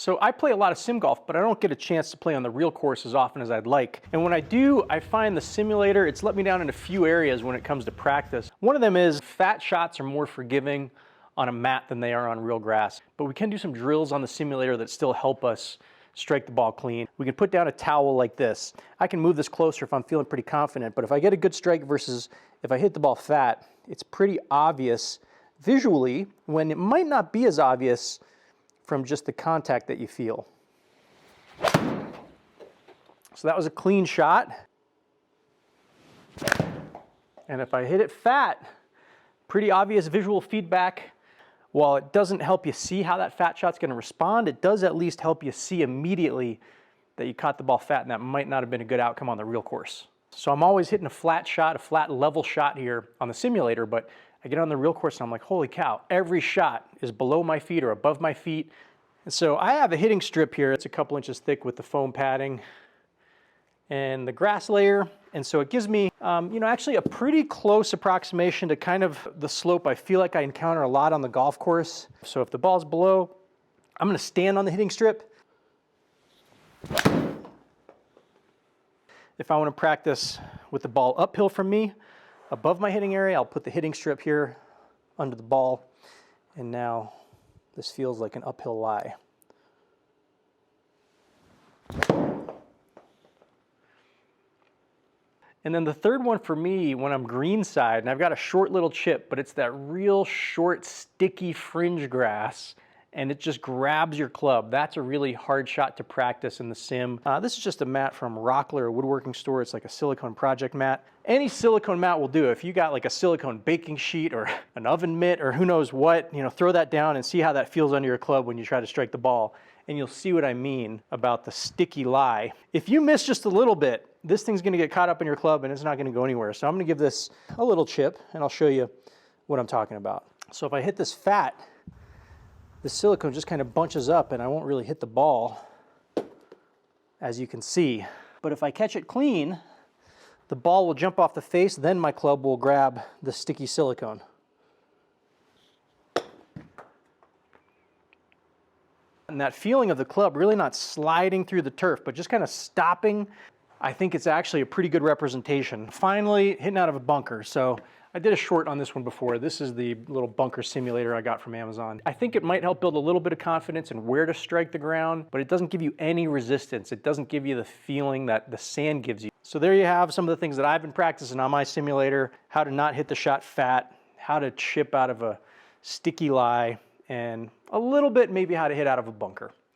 So I play a lot of sim golf, but I don't get a chance to play on the real course as often as I'd like. And when I do, I find the simulator, it's let me down in a few areas when it comes to practice. One of them is fat shots are more forgiving on a mat than they are on real grass. But we can do some drills on the simulator that still help us strike the ball clean. We can put down a towel like this. I can move this closer if I'm feeling pretty confident, but if I get a good strike versus if I hit the ball fat, it's pretty obvious visually when it might not be as obvious from just the contact that you feel. So that was a clean shot. And if I hit it fat, pretty obvious visual feedback. While it doesn't help you see how that fat shot's going to respond, it does at least help you see immediately that you caught the ball fat, and that might not have been a good outcome on the real course. So I'm always hitting a flat shot, a flat level shot here on the simulator, but I get on the real course and I'm like, holy cow, every shot is below my feet or above my feet. And so I have a hitting strip here. It's a couple inches thick with the foam padding and the grass layer. And so it gives me, actually a pretty close approximation to kind of the slope I feel like I encounter a lot on the golf course. So if the ball's below, I'm gonna stand on the hitting strip. If I wanna practice with the ball uphill from me, above my hitting area, I'll put the hitting strip here under the ball. And now this feels like an uphill lie. And then the third one for me, when I'm greenside, and I've got a short little chip, but it's that real short, sticky fringe grass, and it just grabs your club. That's a really hard shot to practice in the sim. This is just a mat from Rockler, a woodworking store. It's like a silicone project mat. Any silicone mat will do. If you got like a silicone baking sheet or an oven mitt or who knows what, throw that down and see how that feels under your club when you try to strike the ball. And you'll see what I mean about the sticky lie. If you miss just a little bit, this thing's gonna get caught up in your club and it's not gonna go anywhere. So I'm gonna give this a little chip and I'll show you what I'm talking about. So if I hit this fat, the silicone just kind of bunches up and I won't really hit the ball, as you can see. But if I catch it clean, the ball will jump off the face, then my club will grab the sticky silicone. And that feeling of the club really not sliding through the turf, but just kind of stopping, I think it's actually a pretty good representation. Finally, hitting out of a bunker. So I did a short on this one before. This is the little bunker simulator I got from Amazon. I think it might help build a little bit of confidence in where to strike the ground, but it doesn't give you any resistance. It doesn't give you the feeling that the sand gives you. So there you have some of the things that I've been practicing on my simulator, how to not hit the shot fat, how to chip out of a sticky lie, and a little bit maybe how to hit out of a bunker.